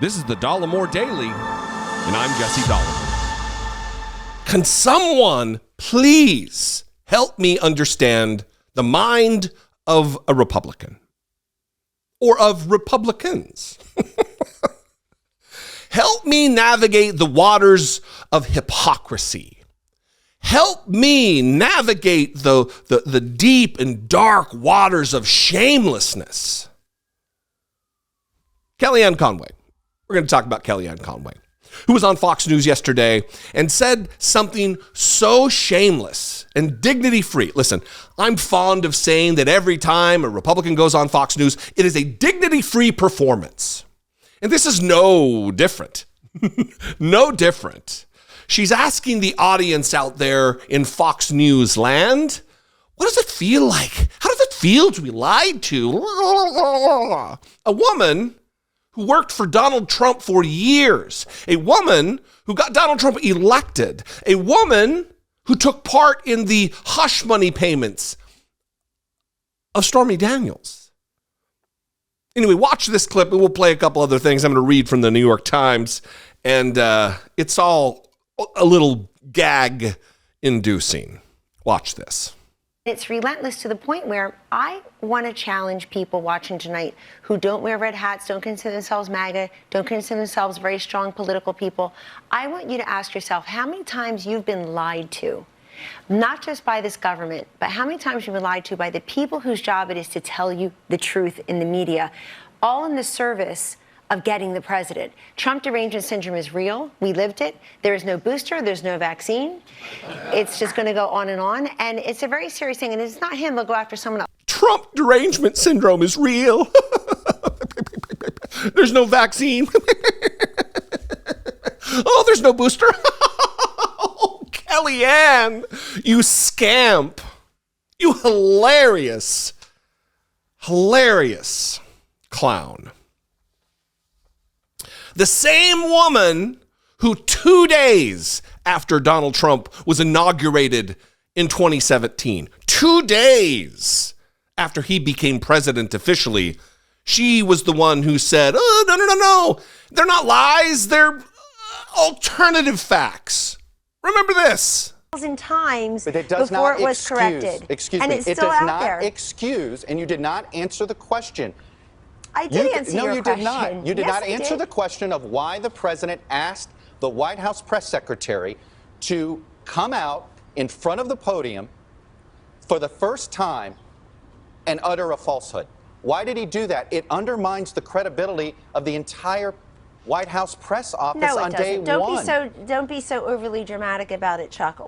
This is the Dollemore Daily, and I'm Jesse Dollemore. Can someone please help me understand the mind of a Republican? Or of Republicans? Help me navigate the waters of hypocrisy. Help me navigate the deep and dark waters of shamelessness. Kellyanne Conway. We're going to talk about Kellyanne Conway, who was on Fox News yesterday and said something so shameless and dignity-free. Listen, I'm fond of saying that every time a Republican goes on Fox News, it is a dignity-free performance. And this is no different. No different. She's asking the audience out there in Fox News land, what does it feel like? How does it feel to be lied to? A woman who worked for Donald Trump for years, a woman who got Donald Trump elected, a woman who took part in the hush money payments of Stormy Daniels. Anyway, watch this clip and we'll play a couple other things. I'm going to read from the New York Times, and it's all a little gag-inducing. Watch this. It's relentless to the point where I want to challenge people watching tonight who don't wear red hats, don't consider themselves MAGA, don't consider themselves very strong political people. I want you to ask yourself how many times you've been lied to, not just by this government, but how many times you've been lied to by the people whose job it is to tell you the truth in the media, all in the service of getting the president. Trump derangement syndrome is real. We lived it. There is no booster. There's no vaccine. It's just going to go on. And it's a very serious thing. And it's not him. They'll go after someone else. Trump derangement syndrome is real. There's no vaccine. Oh, there's no booster. Oh, Kellyanne, you scamp. You hilarious clown. The same woman who 2 days after Donald Trump was inaugurated in 2017, 2 days after he became president officially, she was the one who said, oh, no. They're not lies. They're alternative facts. Remember this. Times but it does before not it was corrected. Excuse and me. It's it still does out not there. excuse, and you did not answer the question. I did answer your question. No, you did not. You did Yes, not I answer did. the question of why the president asked the White House press secretary to come out in front of the podium for the first time and utter a falsehood. Why did he do that? It undermines the credibility of the entire White House press office No, on it day doesn't. one. Don't be so overly dramatic about it, Chuck.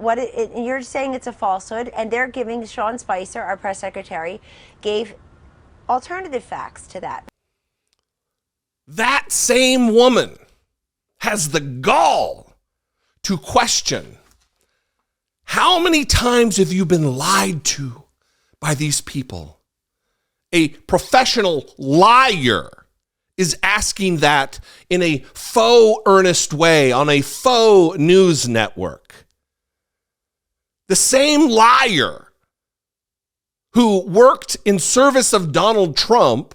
You're saying it's a falsehood, and they're giving Sean Spicer, our press secretary, gave alternative facts to that. That same woman has the gall to question, how many times have you been lied to by these people? A professional liar is asking that in a faux earnest way on a faux news network. The same liar who worked in service of Donald Trump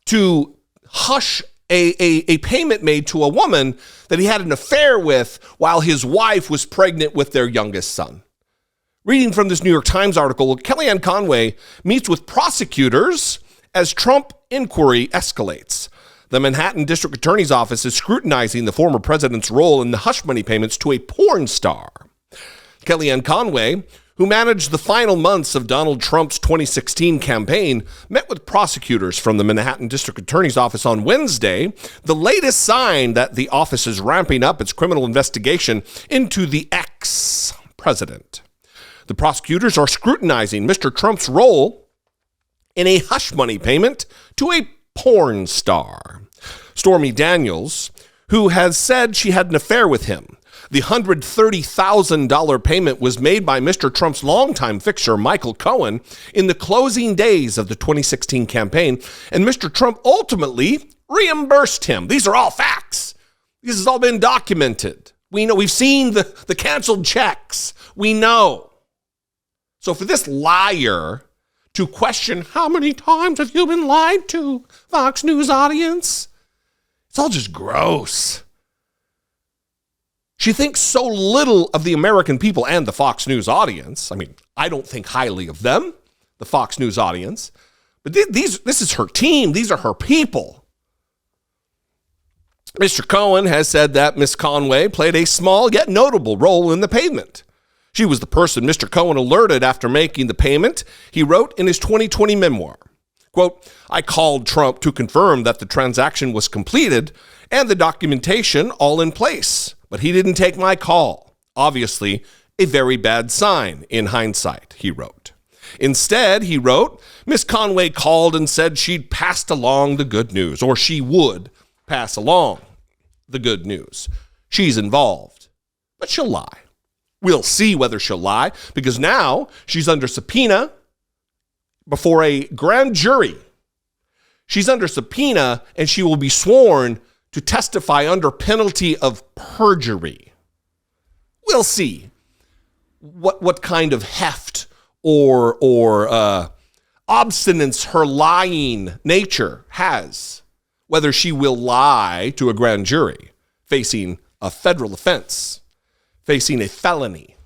to hush a payment made to a woman that he had an affair with while his wife was pregnant with their youngest son. Reading from this New York Times article, Kellyanne Conway meets with prosecutors as Trump inquiry escalates. The Manhattan District Attorney's Office is scrutinizing the former president's role in the hush money payments to a porn star. Kellyanne Conway, who managed the final months of Donald Trump's 2016 campaign, met with prosecutors from the Manhattan District Attorney's Office on Wednesday, the latest sign that the office is ramping up its criminal investigation into the ex-president. The prosecutors are scrutinizing Mr. Trump's role in a hush money payment to a porn star, Stormy Daniels, who has said she had an affair with him. The $130,000 payment was made by Mr. Trump's longtime fixer, Michael Cohen, in the closing days of the 2016 campaign, and Mr. Trump ultimately reimbursed him. These are all facts. This has all been documented. We know, we've seen the canceled checks. We know. So for this liar to question, how many times have you been lied to, Fox News audience? It's all just gross. She thinks so little of the American people and the Fox News audience. I mean, I don't think highly of them, the Fox News audience. But this is her team. These are her people. Mr. Cohen has said that Ms. Conway played a small yet notable role in the payment. She was the person Mr. Cohen alerted after making the payment. He wrote in his 2020 memoir, quote, "I called Trump to confirm that the transaction was completed and the documentation all in place, but he didn't take my call. Obviously, a very bad sign in hindsight," he wrote. Instead, he wrote, Ms. Conway called and said she'd passed along the good news, or she would pass along the good news. She's involved, but she'll lie. We'll see whether she'll lie, because now she's under subpoena before a grand jury. She's under subpoena, and she will be sworn to testify under penalty of perjury. We'll see what kind of heft or obstinance her lying nature has, whether she will lie to a grand jury facing a federal offense, facing a felony.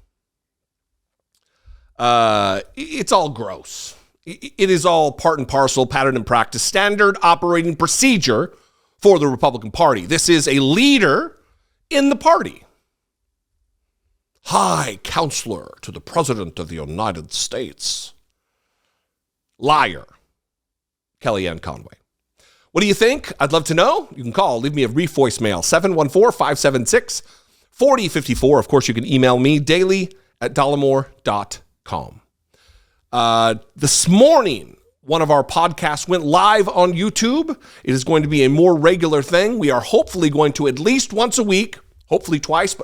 It's all gross. It is all part and parcel, pattern and practice, standard operating procedure for the Republican Party. This is a leader in the party. High counselor to the President of the United States. Liar. Kellyanne Conway. What do you think? I'd love to know. You can call. Leave me a brief voicemail. 714-576-4054. Of course, you can email me daily at dollemore.com. This morning, one of our podcasts went live on YouTube. It is going to be a more regular thing. We are hopefully going to at least once a week, hopefully twice,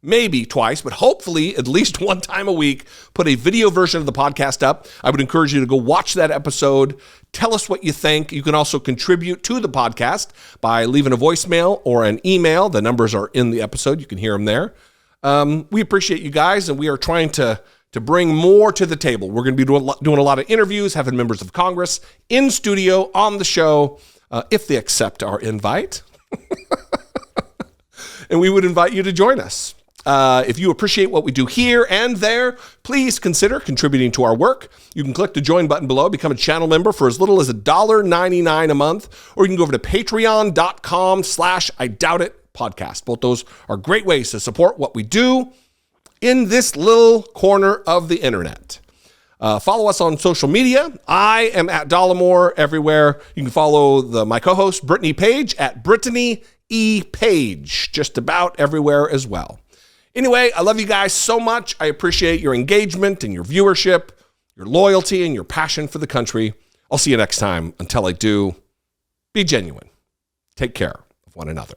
maybe twice, but hopefully at least one time a week, put a video version of the podcast up. I would encourage you to go watch that episode. Tell us what you think. You can also contribute to the podcast by leaving a voicemail or an email. The numbers are in the episode. You can hear them there. We appreciate you guys, and we are trying to bring more to the table. We're going to be doing a lot of interviews, having members of Congress in studio on the show, if they accept our invite. And we would invite you to join us. If you appreciate what we do here and there, please consider contributing to our work. You can click the join button below, become a channel member for as little as $1.99 a month, or you can go over to patreon.com/IDoubtIt podcast. Both those are great ways to support what we do in this little corner of the internet. Follow us on social media. I am at Dollemore everywhere. You can follow my co-host, Brittany Page, at Brittany E. Page, just about everywhere as well. Anyway, I love you guys so much. I appreciate your engagement and your viewership, your loyalty and your passion for the country. I'll see you next time. Until I do, be genuine. Take care of one another.